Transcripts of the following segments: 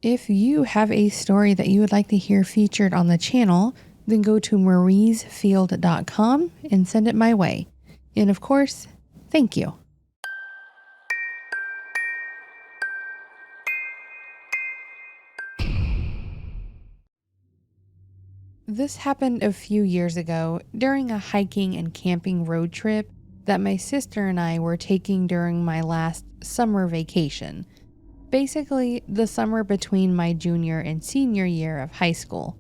If you have a story that you would like to hear featured on the channel, then go to mariesfield.com and send it my way. And of course, thank you. This happened a few years ago during a hiking and camping road trip that my sister and I were taking during my last summer vacation. Basically, the summer between my junior and senior year of high school.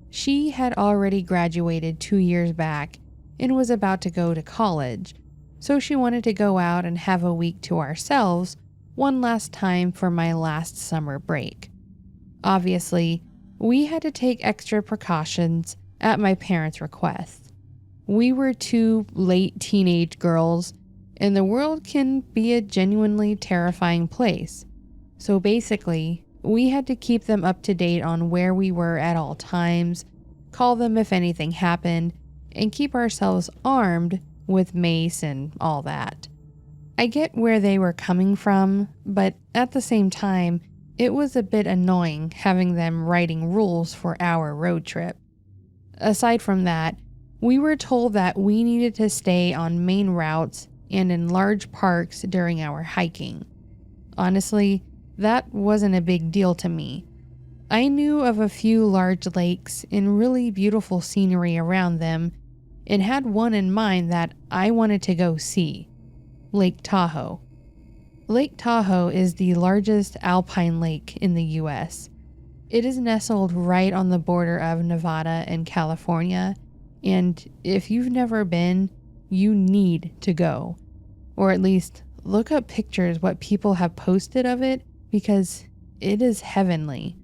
She had already graduated 2 years back and was about to go to college, so she wanted to go out and have a week to ourselves one last time for my last summer break. Obviously, we had to take extra precautions at my parents' request. We were two late teenage girls, and the world can be a genuinely terrifying place. So basically, we had to keep them up to date on where we were at all times, call them if anything happened, and keep ourselves armed with mace and all that. I get where they were coming from, but at the same time, it was a bit annoying having them writing rules for our road trip. Aside from that, we were told that we needed to stay on main routes and in large parks during our hiking. Honestly, that wasn't a big deal to me. I knew of a few large lakes and really beautiful scenery around them and had one in mind that I wanted to go see: Lake Tahoe. Lake Tahoe is the largest alpine lake in the US. It is nestled right on the border of Nevada and California, and if you've never been, you need to go. Or at least look up pictures what people have posted of it, because it is heavenly.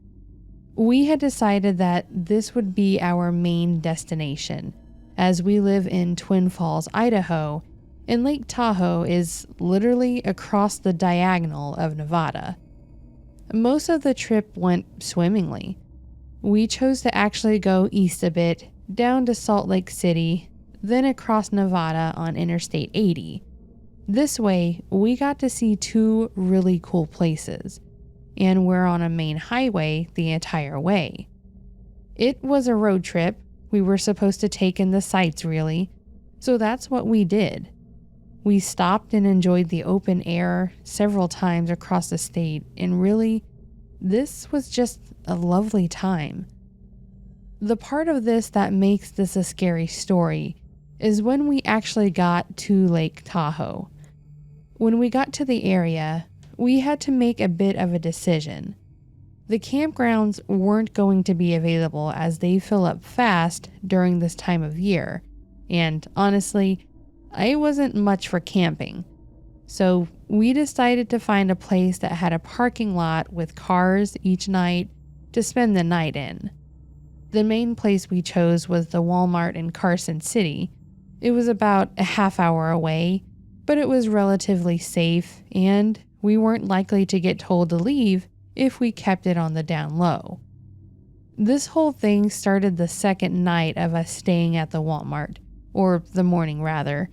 We had decided that this would be our main destination, as we live in Twin Falls, Idaho, and Lake Tahoe is literally across the diagonal of Nevada. Most of the trip went swimmingly. We chose to actually go east a bit, down to Salt Lake City, then across Nevada on Interstate 80. This way, we got to see two really cool places, and we're on a main highway the entire way. It was a road trip. We were supposed to take in the sights, really, so that's what we did. We stopped and enjoyed the open air several times across the state, and really, this was just a lovely time. The part of this that makes this a scary story is when we actually got to Lake Tahoe. When we got to the area, we had to make a bit of a decision. The campgrounds weren't going to be available as they fill up fast during this time of year, and honestly, I wasn't much for camping. So we decided to find a place that had a parking lot with cars each night to spend the night in. The main place we chose was the Walmart in Carson City. It was about a half hour away, but it was relatively safe, and we weren't likely to get told to leave if we kept it on the down low. This whole thing started the second night of us staying at the Walmart, or the morning rather.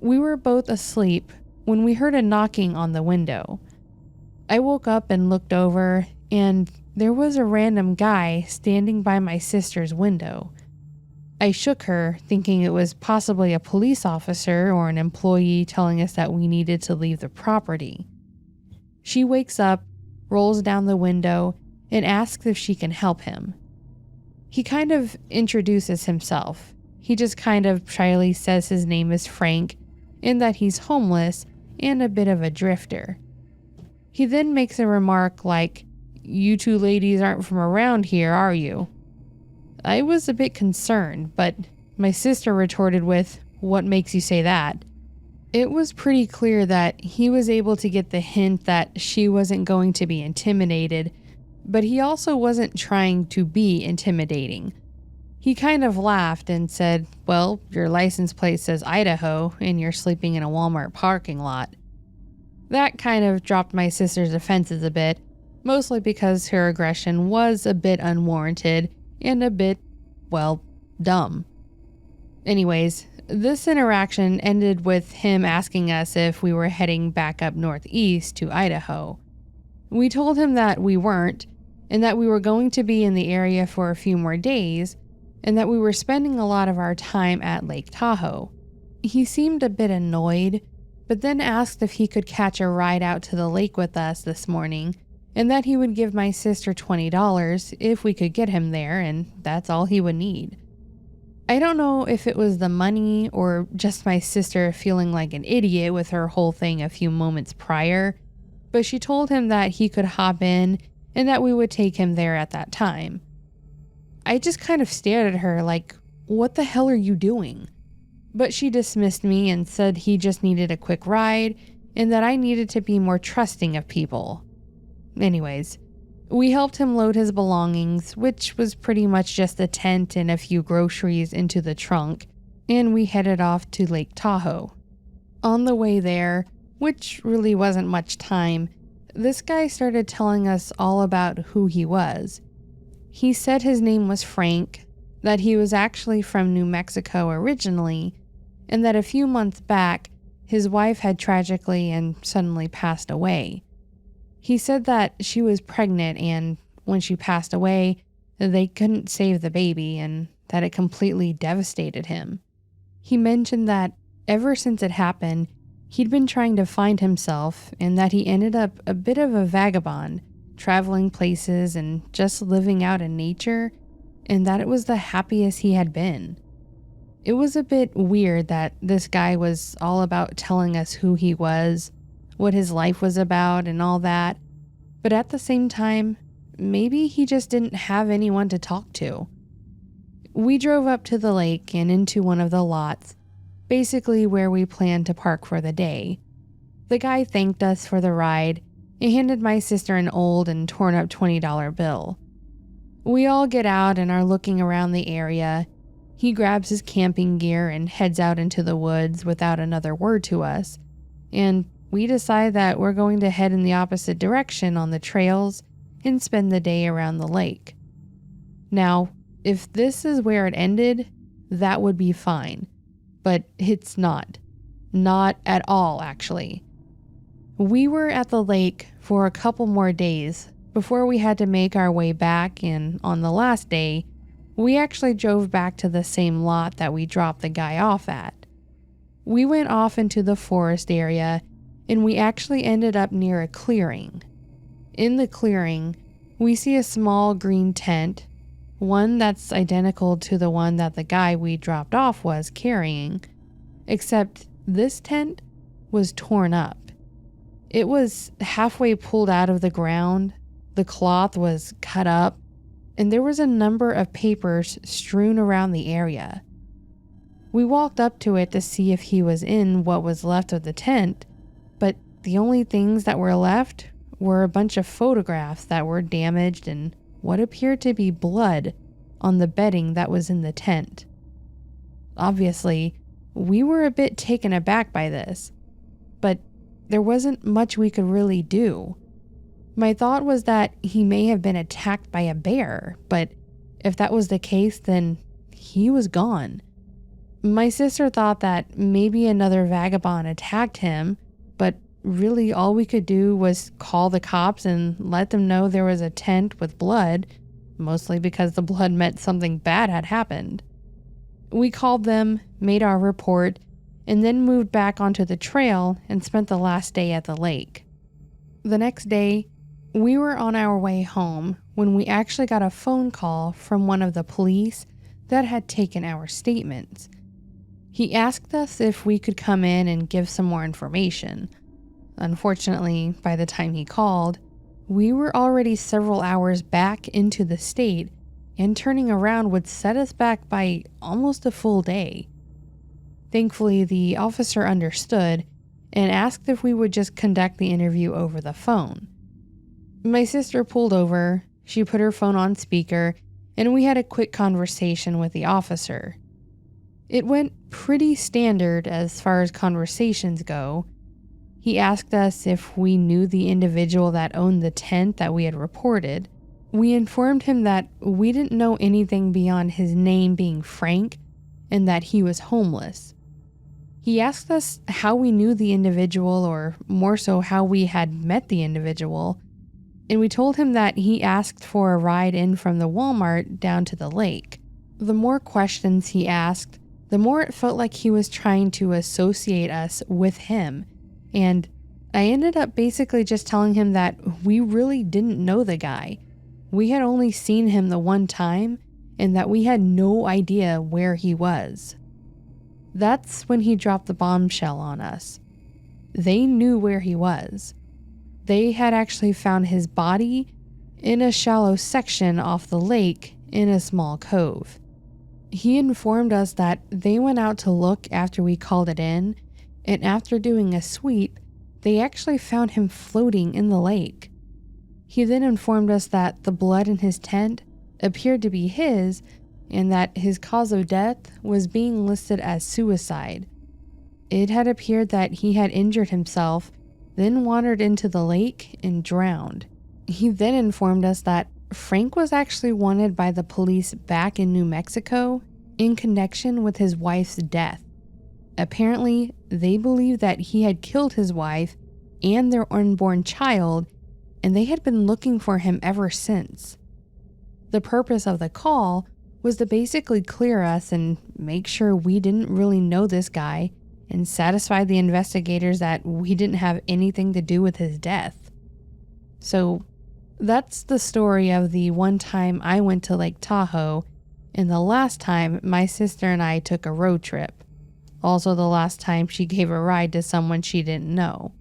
We were both asleep when we heard a knocking on the window. I woke up and looked over, and there was a random guy standing by my sister's window. I shook her, thinking it was possibly a police officer or an employee telling us that we needed to leave the property. She wakes up, rolls down the window, and asks if she can help him. He kind of introduces himself. He just kind of shyly says his name is Frank and that he's homeless and a bit of a drifter. He then makes a remark like, "You two ladies aren't from around here, are you?" I was a bit concerned, but my sister retorted with, "What makes you say that?" It was pretty clear that he was able to get the hint that she wasn't going to be intimidated, but he also wasn't trying to be intimidating. He kind of laughed and said, "Well, your license plate says Idaho, and you're sleeping in a Walmart parking lot." That kind of dropped my sister's defenses a bit, mostly because her aggression was a bit unwarranted and a bit, well, dumb. Anyways, this interaction ended with him asking us if we were heading back up northeast to Idaho. We told him that we weren't, and that we were going to be in the area for a few more days, and that we were spending a lot of our time at Lake Tahoe. He seemed a bit annoyed, but then asked if he could catch a ride out to the lake with us this morning, and that he would give my sister $20 if we could get him there, and that's all he would need. I don't know if it was the money or just my sister feeling like an idiot with her whole thing a few moments prior, but she told him that he could hop in and that we would take him there at that time. I just kind of stared at her like, what the hell are you doing? But she dismissed me and said he just needed a quick ride and that I needed to be more trusting of people. Anyways, we helped him load his belongings, which was pretty much just a tent and a few groceries, into the trunk, and we headed off to Lake Tahoe. On the way there, which really wasn't much time, this guy started telling us all about who he was. He said his name was Frank, that he was actually from New Mexico originally, and that a few months back, his wife had tragically and suddenly passed away. He said that she was pregnant, and when she passed away, they couldn't save the baby, and that it completely devastated him. He mentioned that ever since it happened, he'd been trying to find himself, and that he ended up a bit of a vagabond, traveling places and just living out in nature, and that it was the happiest he had been. It was a bit weird that this guy was all about telling us who he was, what his life was about, and all that, but at the same time, maybe he just didn't have anyone to talk to. We drove up to the lake and into one of the lots, basically where we planned to park for the day. The guy thanked us for the ride and handed my sister an old and torn up $20 bill. We all get out and are looking around the area. He grabs his camping gear and heads out into the woods without another word to us, and we decide that we're going to head in the opposite direction on the trails and spend the day around the lake. Now, if this is where it ended, that would be fine, but it's not. Not at all, actually. We were at the lake for a couple more days before we had to make our way back, and on the last day, we actually drove back to the same lot that we dropped the guy off at. We went off into the forest area, and we actually ended up near a clearing. In the clearing, we see a small green tent, one that's identical to the one that the guy we dropped off was carrying, except this tent was torn up. It was halfway pulled out of the ground, the cloth was cut up, and there was a number of papers strewn around the area. We walked up to it to see if he was in what was left of the tent, but the only things that were left were a bunch of photographs that were damaged and what appeared to be blood on the bedding that was in the tent. Obviously, we were a bit taken aback by this, but there wasn't much we could really do. My thought was that he may have been attacked by a bear, but if that was the case, then he was gone. My sister thought that maybe another vagabond attacked him, but really all we could do was call the cops and let them know there was a tent with blood, mostly because the blood meant something bad had happened. We called them, made our report, and then moved back onto the trail and spent the last day at the lake. The next day, we were on our way home when we actually got a phone call from one of the police that had taken our statements. He asked us if we could come in and give some more information. Unfortunately, by the time he called, we were already several hours back into the state, and turning around would set us back by almost a full day. Thankfully, the officer understood and asked if we would just conduct the interview over the phone. My sister pulled over, she put her phone on speaker, and we had a quick conversation with the officer. It went pretty standard as far as conversations go. He asked us if we knew the individual that owned the tent that we had reported. We informed him that we didn't know anything beyond his name being Frank and that he was homeless. He asked us how we knew the individual, or more so how we had met the individual, and we told him that he asked for a ride in from the Walmart down to the lake. The more questions he asked, the more it felt like he was trying to associate us with him, and I ended up basically just telling him that we really didn't know the guy. We had only seen him the one time, and that we had no idea where he was. That's when he dropped the bombshell on us. They knew where he was. They had actually found his body in a shallow section off the lake in a small cove. He informed us that they went out to look after we called it in, and after doing a sweep, they actually found him floating in the lake. He then informed us that the blood in his tent appeared to be his, and that his cause of death was being listed as suicide. It had appeared that he had injured himself, then wandered into the lake and drowned. He then informed us that Frank was actually wanted by the police back in New Mexico in connection with his wife's death. Apparently, they believed that he had killed his wife and their unborn child, and they had been looking for him ever since. The purpose of the call was to basically clear us and make sure we didn't really know this guy and satisfy the investigators that we didn't have anything to do with his death. So that's the story of the one time I went to Lake Tahoe and the last time my sister and I took a road trip. Also the last time she gave a ride to someone she didn't know.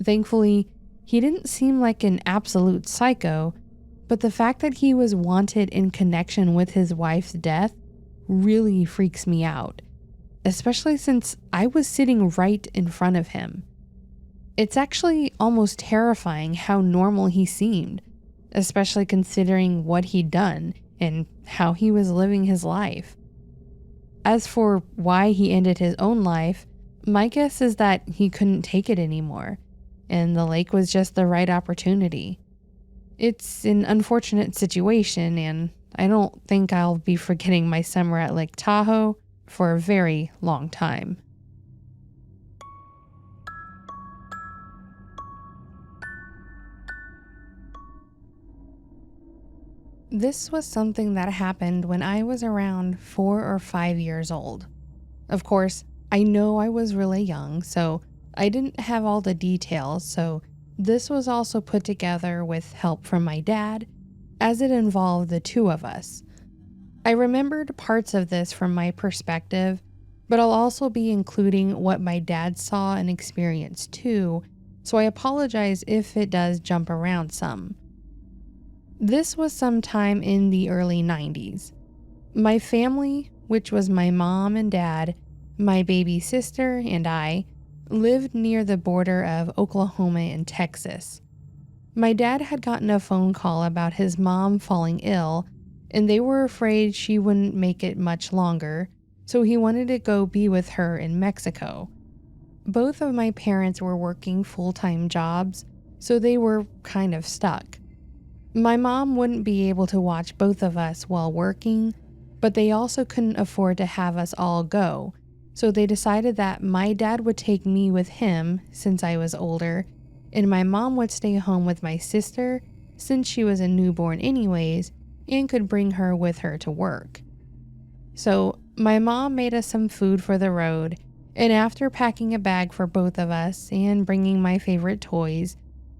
Thankfully, he didn't seem like an absolute psycho, but the fact that he was wanted in connection with his wife's death really freaks me out, especially since I was sitting right in front of him. It's actually almost terrifying how normal he seemed, especially considering what he'd done and how he was living his life. As for why he ended his own life, my guess is that he couldn't take it anymore, and the lake was just the right opportunity. It's an unfortunate situation, and I don't think I'll be forgetting my summer at Lake Tahoe for a very long time. This was something that happened when I was around 4 or 5 years old. Of course, I know I was really young, so I didn't have all the details, so this was also put together with help from my dad, as it involved the two of us. I remembered parts of this from my perspective, but I'll also be including what my dad saw and experienced too, so I apologize if it does jump around some. This was sometime in the early 90s. My family, which was my mom and dad, my baby sister, and I, lived near the border of Oklahoma and Texas. My dad had gotten a phone call about his mom falling ill, and they were afraid she wouldn't make it much longer, so he wanted to go be with her in Mexico. Both of my parents were working full-time jobs, so they were kind of stuck. My mom wouldn't be able to watch both of us while working, but they also couldn't afford to have us all go, so they decided that my dad would take me with him since I was older, and my mom would stay home with my sister since she was a newborn anyways and could bring her with her to work. So my mom made us some food for the road, and after packing a bag for both of us and bringing my favorite toys,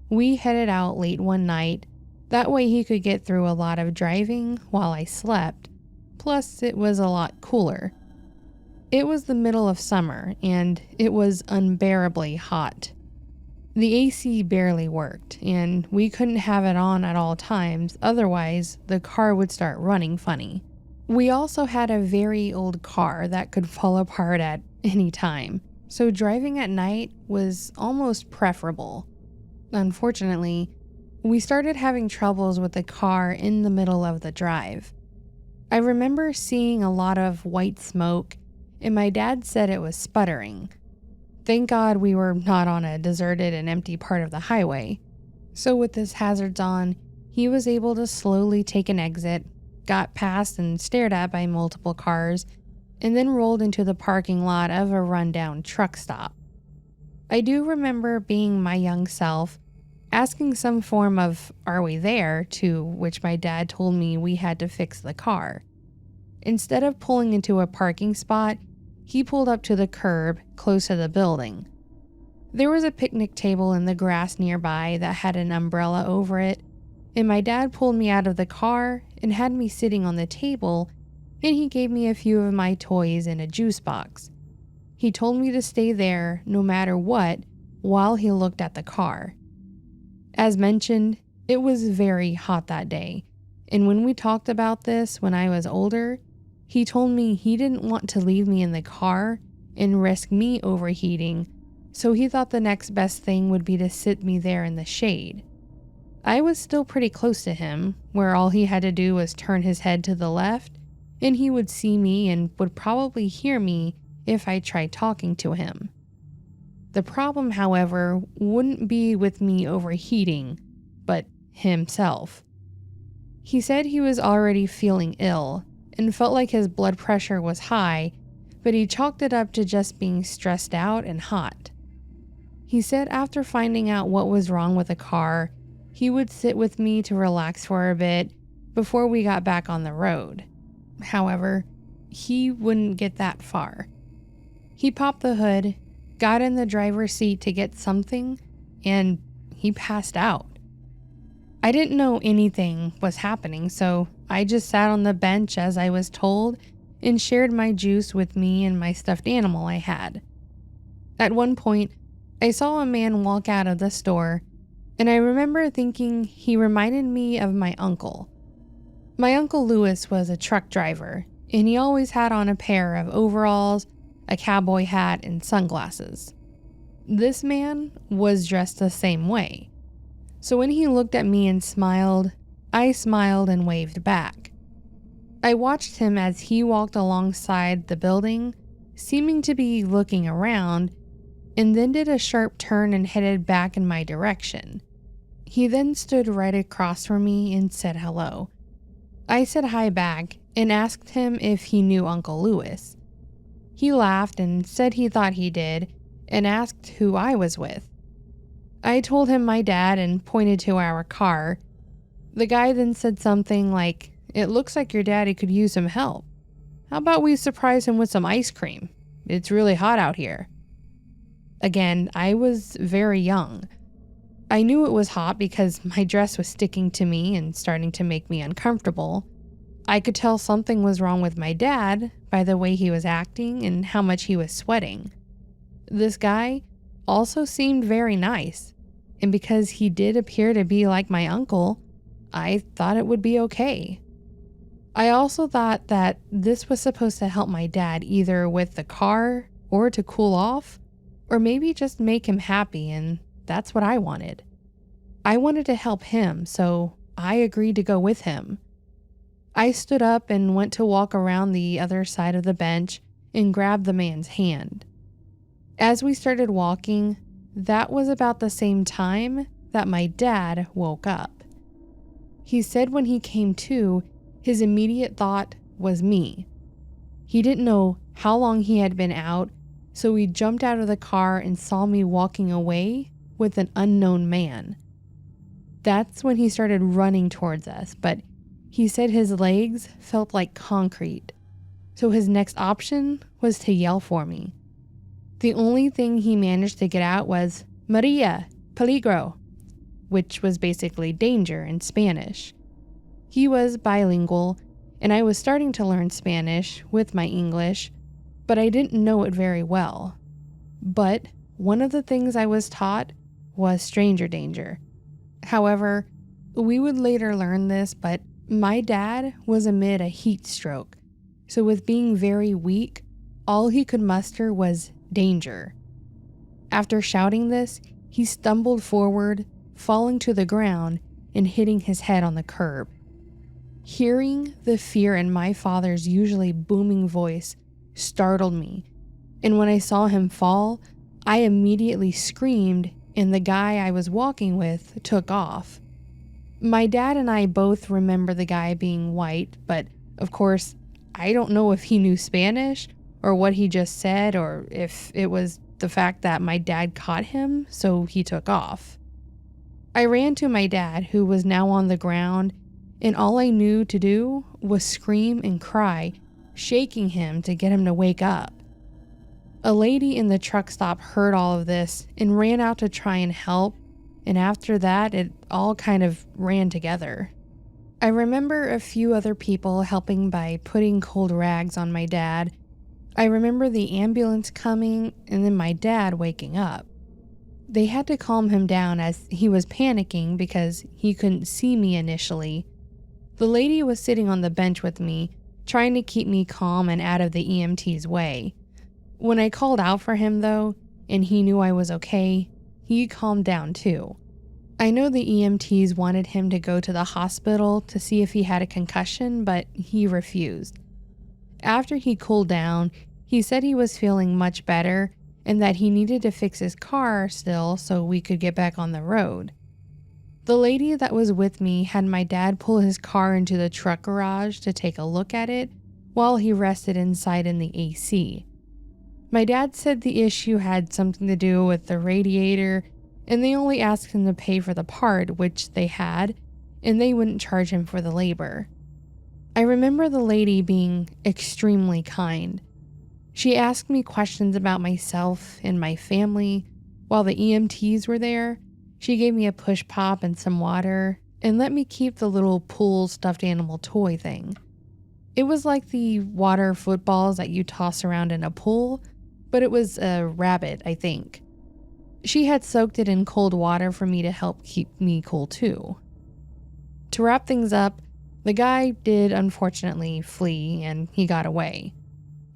we headed out late one night. That way he could get through a lot of driving while I slept, plus it was a lot cooler. It was the middle of summer, and it was unbearably hot. The AC barely worked, and we couldn't have it on at all times, otherwise the car would start running funny. We also had a very old car that could fall apart at any time, so driving at night was almost preferable. Unfortunately, we started having troubles with the car in the middle of the drive. I remember seeing a lot of white smoke, and my dad said it was sputtering. Thank God we were not on a deserted and empty part of the highway. So with his hazards on, he was able to slowly take an exit, got past and stared at by multiple cars, and then rolled into the parking lot of a rundown truck stop. I do remember being my young self, asking some form of, "Are we there?" to which my dad told me we had to fix the car. Instead of pulling into a parking spot, he pulled up to the curb close to the building. There was a picnic table in the grass nearby that had an umbrella over it, and my dad pulled me out of the car and had me sitting on the table, and he gave me a few of my toys in a juice box. He told me to stay there no matter what while he looked at the car. As mentioned, it was very hot that day, and when we talked about this when I was older, he told me he didn't want to leave me in the car and risk me overheating, so he thought the next best thing would be to sit me there in the shade. I was still pretty close to him, where all he had to do was turn his head to the left, and he would see me and would probably hear me if I tried talking to him. The problem, however, wouldn't be with me overheating, but himself. He said he was already feeling ill and felt like his blood pressure was high, but he chalked it up to just being stressed out and hot. He said after finding out what was wrong with the car, he would sit with me to relax for a bit before we got back on the road. However, he wouldn't get that far. He popped the hood, got in the driver's seat to get something, and he passed out. I didn't know anything was happening, so I just sat on the bench as I was told and shared my juice with me and my stuffed animal I had. At one point, I saw a man walk out of the store, and I remember thinking he reminded me of my uncle. My Uncle Louis was a truck driver, and he always had on a pair of overalls, a cowboy hat, and sunglasses. This man was dressed the same way. So when he looked at me and smiled, I smiled and waved back. I watched him as he walked alongside the building, seeming to be looking around, and then did a sharp turn and headed back in my direction. He then stood right across from me and said hello. I said hi back and asked him if he knew Uncle Louis. He laughed and said he thought he did and asked who I was with. I told him my dad and pointed to our car. The guy then said something like, "It looks like your daddy could use some help. How about we surprise him with some ice cream? It's really hot out here." Again, I was very young. I knew it was hot because my dress was sticking to me and starting to make me uncomfortable. I could tell something was wrong with my dad by the way he was acting and how much he was sweating. This guy also seemed very nice, and because he did appear to be like my uncle, I thought it would be okay. I also thought that this was supposed to help my dad either with the car or to cool off, or maybe just make him happy, and that's what I wanted. I wanted to help him, so I agreed to go with him. I stood up and went to walk around the other side of the bench and grabbed the man's hand. As we started walking, that was about the same time that my dad woke up. He said when he came to, his immediate thought was me. He didn't know how long he had been out, so he jumped out of the car and saw me walking away with an unknown man. That's when he started running towards us, but he said his legs felt like concrete, so his next option was to yell for me. The only thing he managed to get out was, "Maria, peligro," which was basically danger in Spanish. He was bilingual, and I was starting to learn Spanish with my English, but I didn't know it very well. But one of the things I was taught was stranger danger. However, we would later learn this, but my dad was amid a heat stroke, so with being very weak, all he could muster was danger. After shouting this, he stumbled forward, falling to the ground and hitting his head on the curb. Hearing the fear in my father's usually booming voice startled me, and when I saw him fall, I immediately screamed, and the guy I was walking with took off. My dad and I both remember the guy being white, but of course, I don't know if he knew Spanish or what he just said, or if it was the fact that my dad caught him, so he took off. I ran to my dad, who was now on the ground, and all I knew to do was scream and cry, shaking him to get him to wake up. A lady in the truck stop heard all of this and ran out to try and help, and after that, it all kind of ran together. I remember a few other people helping by putting cold rags on my dad. I remember the ambulance coming and then my dad waking up. They had to calm him down as he was panicking because he couldn't see me initially. The lady was sitting on the bench with me, trying to keep me calm and out of the EMT's way. When I called out for him though, and he knew I was okay, he calmed down too. I know the EMTs wanted him to go to the hospital to see if he had a concussion, but he refused. After he cooled down, he said he was feeling much better and that he needed to fix his car still so we could get back on the road. The lady that was with me had my dad pull his car into the truck garage to take a look at it while he rested inside in the AC. My dad said the issue had something to do with the radiator, and they only asked him to pay for the part, which they had, and they wouldn't charge him for the labor. I remember the lady being extremely kind. She asked me questions about myself and my family. While the EMTs were there, she gave me a push pop and some water and let me keep the little pool stuffed animal toy thing. It was like the water footballs that you toss around in a pool, but it was a rabbit, I think. She had soaked it in cold water for me to help keep me cool too. To wrap things up, the guy did unfortunately flee and he got away.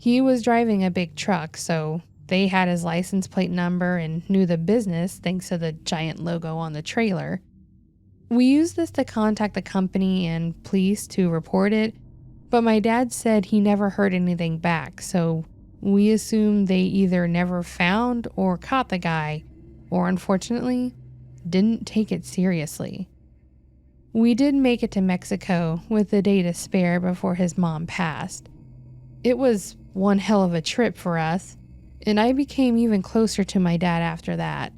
He was driving a big truck, so they had his license plate number and knew the business thanks to the giant logo on the trailer. We used this to contact the company and police to report it, but my dad said he never heard anything back, so we assumed they either never found or caught the guy, or unfortunately, didn't take it seriously. We did make it to Mexico with a day to spare before his mom passed. It was one hell of a trip for us, and I became even closer to my dad after that.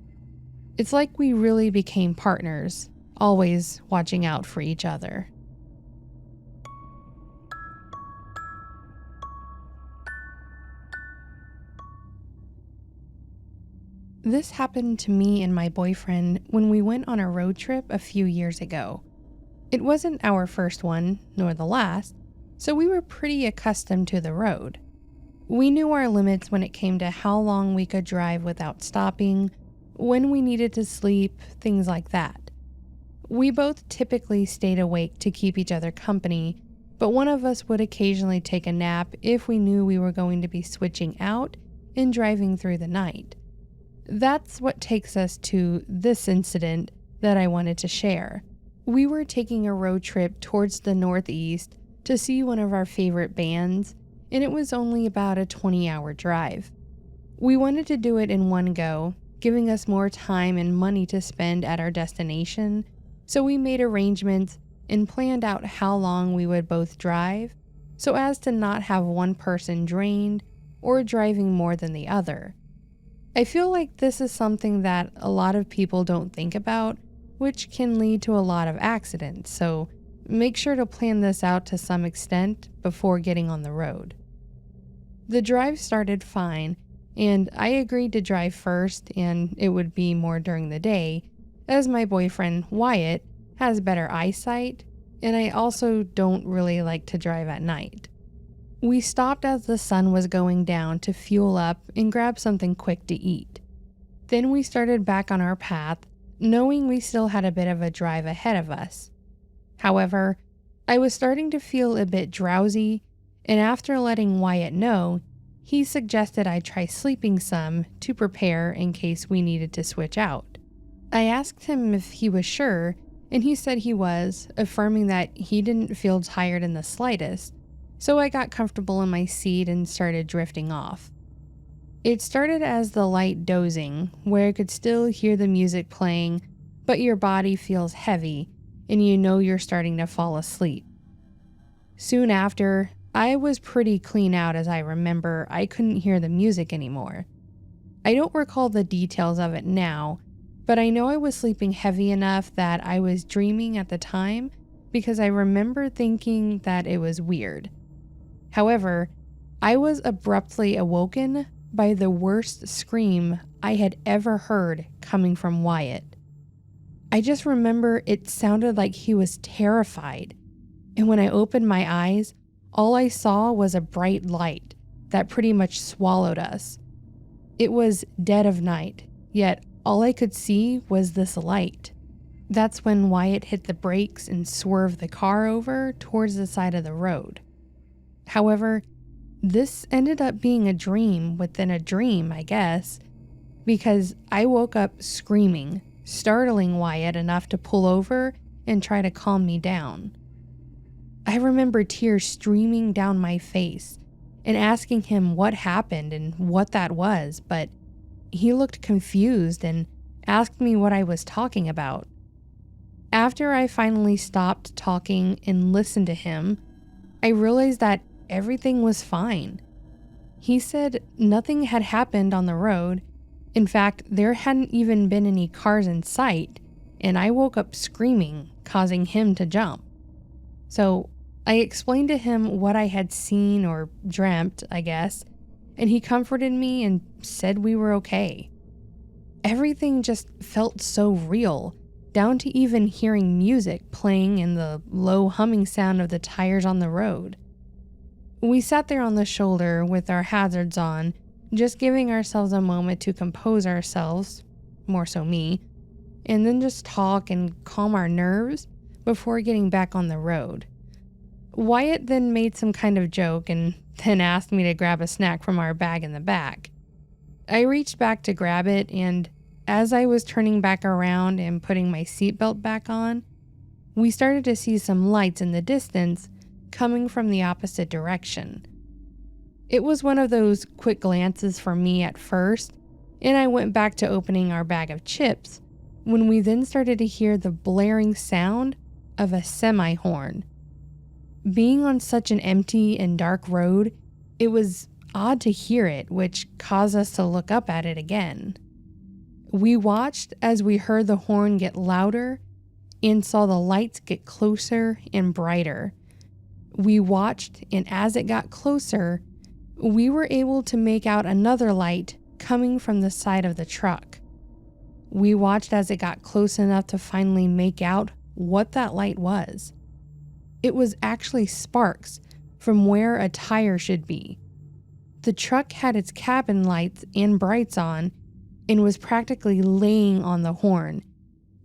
It's like we really became partners, always watching out for each other. This happened to me and my boyfriend when we went on a road trip a few years ago. It wasn't our first one, nor the last, so we were pretty accustomed to the road. We knew our limits when it came to how long we could drive without stopping, when we needed to sleep, things like that. We both typically stayed awake to keep each other company, but one of us would occasionally take a nap if we knew we were going to be switching out and driving through the night. That's what takes us to this incident that I wanted to share. We were taking a road trip towards the Northeast to see one of our favorite bands, and it was only about a 20-hour drive. We wanted to do it in one go, giving us more time and money to spend at our destination, so we made arrangements and planned out how long we would both drive, so as to not have one person drained or driving more than the other. I feel like this is something that a lot of people don't think about, which can lead to a lot of accidents, so make sure to plan this out to some extent before getting on the road. The drive started fine, and I agreed to drive first, and it would be more during the day, as my boyfriend, Wyatt, has better eyesight, and I also don't really like to drive at night. We stopped as the sun was going down to fuel up and grab something quick to eat. Then we started back on our path, knowing we still had a bit of a drive ahead of us. However, I was starting to feel a bit drowsy, and after letting Wyatt know, he suggested I try sleeping some to prepare in case we needed to switch out. I asked him if he was sure, and he said he was, affirming that he didn't feel tired in the slightest, so I got comfortable in my seat and started drifting off. It started as the light dozing, where I could still hear the music playing, but your body feels heavy, and you know you're starting to fall asleep. Soon after, I was pretty clean out as I remember I couldn't hear the music anymore. I don't recall the details of it now, But I know I was sleeping heavy enough that I was dreaming at the time because I remember thinking that it was weird. However, I was abruptly awoken by the worst scream I had ever heard coming from Wyatt. I just remember it sounded like he was terrified, and when I opened my eyes, all I saw was a bright light that pretty much swallowed us. It was dead of night, yet all I could see was this light. That's when Wyatt hit the brakes and swerved the car over towards the side of the road. However, this ended up being a dream within a dream, I guess, because I woke up screaming, startling Wyatt enough to pull over and try to calm me down. I remember tears streaming down my face and asking him what happened and what that was, but he looked confused and asked me what I was talking about. After I finally stopped talking and listened to him, I realized that everything was fine. He said nothing had happened on the road. In fact, there hadn't even been any cars in sight, and I woke up screaming, causing him to jump. So I explained to him what I had seen or dreamt, I guess, and he comforted me and said we were okay. Everything just felt so real, down to even hearing music playing and the low humming sound of the tires on the road. We sat there on the shoulder with our hazards on, just giving ourselves a moment to compose ourselves, more so me, and then just talk and calm our nerves before getting back on the road. Wyatt then made some kind of joke and then asked me to grab a snack from our bag in the back. I reached back to grab it, and as I was turning back around and putting my seatbelt back on, we started to see some lights in the distance coming from the opposite direction. It was one of those quick glances for me at first, and I went back to opening our bag of chips when we then started to hear the blaring sound of a semi-horn. Being on such an empty and dark road, it was odd to hear it, which caused us to look up at it again. We watched as we heard the horn get louder and saw the lights get closer and brighter. We watched, and as it got closer, we were able to make out another light coming from the side of the truck. We watched as it got close enough to finally make out what that light was. It was actually sparks from where a tire should be. The truck had its cabin lights and brights on and was practically laying on the horn,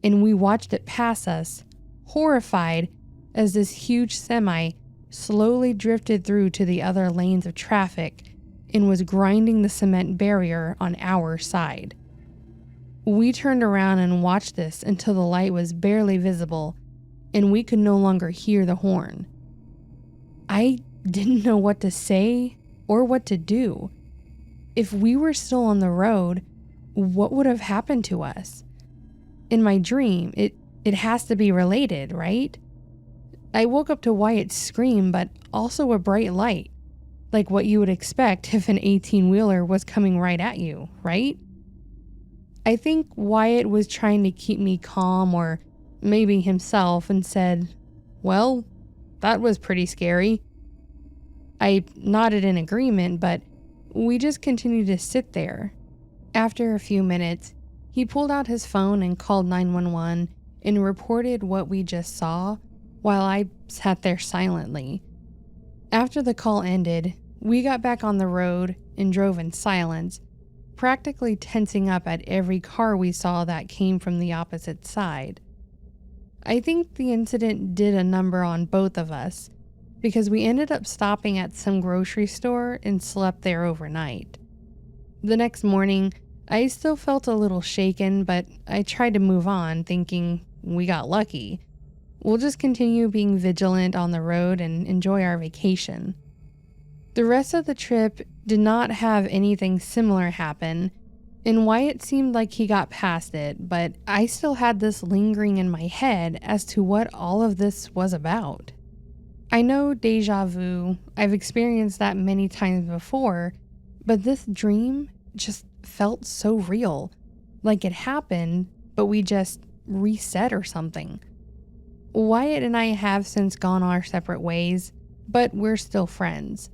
and we watched it pass us, horrified as this huge semi slowly drifted through to the other lanes of traffic and was grinding the cement barrier on our side. We turned around and watched this until the light was barely visible and we could no longer hear the horn. I didn't know what to say or what to do. If we were still on the road, what would have happened to us? In my dream, it has to be related, right? I woke up to Wyatt's scream, but also a bright light, like what you would expect if an 18-wheeler was coming right at you, right? I think Wyatt was trying to keep me calm, or maybe himself, and said, "Well, that was pretty scary." I nodded in agreement, but we just continued to sit there. After a few minutes, he pulled out his phone and called 911 and reported what we just saw while I sat there silently. After the call ended, we got back on the road and drove in silence, practically tensing up at every car we saw that came from the opposite side. I think the incident did a number on both of us, because we ended up stopping at some grocery store and slept there overnight. The next morning, I still felt a little shaken, but I tried to move on, thinking we got lucky. We'll just continue being vigilant on the road and enjoy our vacation. The rest of the trip did not have anything similar happen, and Wyatt seemed like he got past it, but I still had this lingering in my head as to what all of this was about. I know deja vu, I've experienced that many times before, but this dream just felt so real, like it happened but we just reset or something. Wyatt and I have since gone our separate ways, but we're still friends.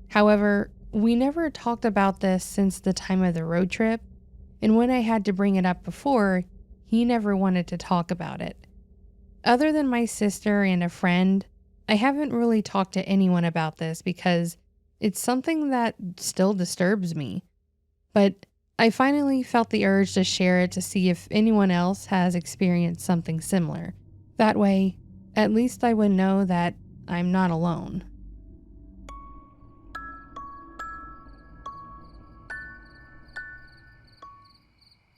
However, we never talked about this since the time of the road trip, and when I had to bring it up before, he never wanted to talk about it. Other than my sister and a friend, I haven't really talked to anyone about this because it's something that still disturbs me. But I finally felt the urge to share it to see if anyone else has experienced something similar. That way, at least I would know that I'm not alone.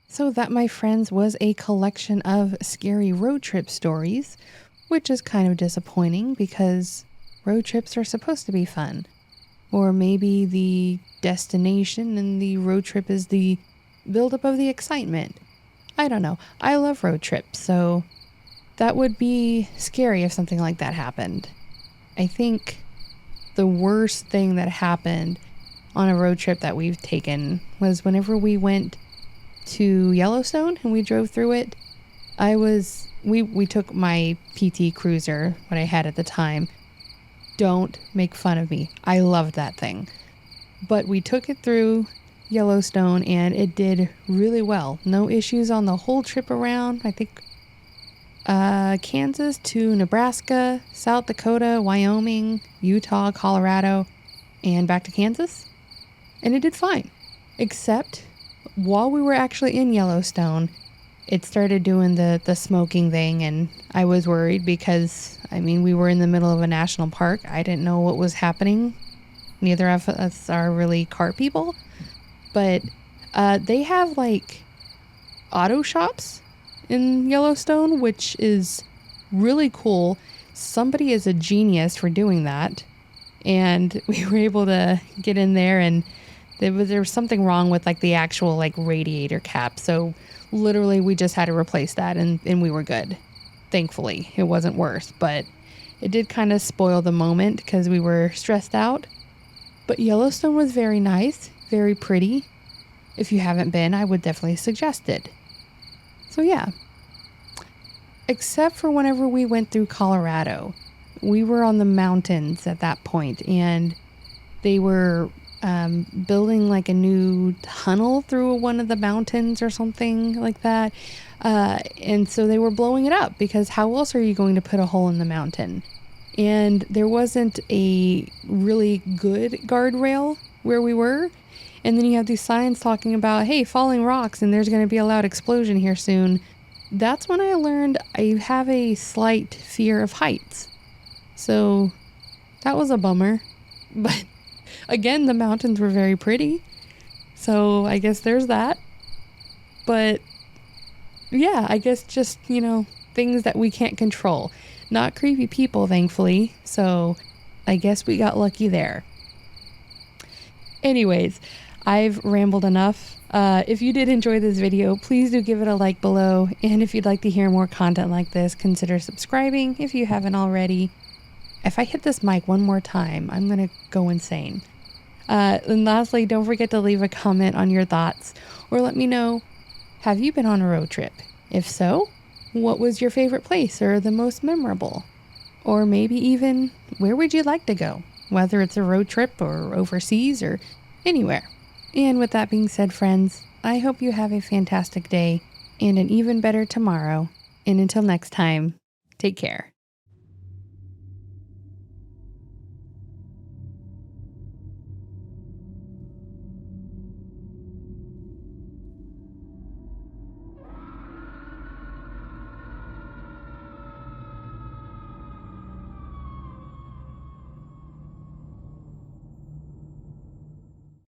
So that, my friends, was a collection of scary road trip stories, which is kind of disappointing because road trips are supposed to be fun. Or maybe the destination and the road trip is the buildup of the excitement. I don't know. I love road trips, so that would be scary if something like that happened. I think the worst thing that happened on a road trip that we've taken was whenever we went to Yellowstone and we drove through it. We took my PT Cruiser, what I had at the time. Don't make fun of me. I loved that thing. But we took it through Yellowstone and it did really well. No issues on the whole trip around. I think Kansas to Nebraska, South Dakota, Wyoming, Utah, Colorado, and back to Kansas. And it did fine. Except while we were actually in Yellowstone, it started doing the smoking thing, and I was worried because, we were in the middle of a national park. I didn't know what was happening. Neither of us are really car people. But they have, auto shops in Yellowstone, which is really cool. Somebody is a genius for doing that. And we were able to get in there, and there was something wrong with, the actual, radiator cap. So literally, we just had to replace that, and we were good. Thankfully, it wasn't worse, but it did kind of spoil the moment because we were stressed out. But Yellowstone was very nice, very pretty. If you haven't been, I would definitely suggest it. So yeah. Except for whenever we went through Colorado. We were on the mountains at that point, and they were building a new tunnel through one of the mountains or something like that. And so they were blowing it up because how else are you going to put a hole in the mountain? And there wasn't a really good guardrail where we were. And then you have these signs talking about, hey, falling rocks and there's going to be a loud explosion here soon. That's when I learned I have a slight fear of heights. So that was a bummer. But again, the mountains were very pretty. So I guess there's that. But yeah, I guess just, things that we can't control. Not creepy people, thankfully. So I guess we got lucky there. Anyways, I've rambled enough. If you did enjoy this video, please do give it a like below. And if you'd like to hear more content like this, consider subscribing if you haven't already. If I hit this mic one more time, I'm going to go insane. And lastly, don't forget to leave a comment on your thoughts or let me know, have you been on a road trip? If so, what was your favorite place or the most memorable? Or maybe even, where would you like to go? Whether it's a road trip or overseas or anywhere. And with that being said, friends, I hope you have a fantastic day and an even better tomorrow. And until next time, take care.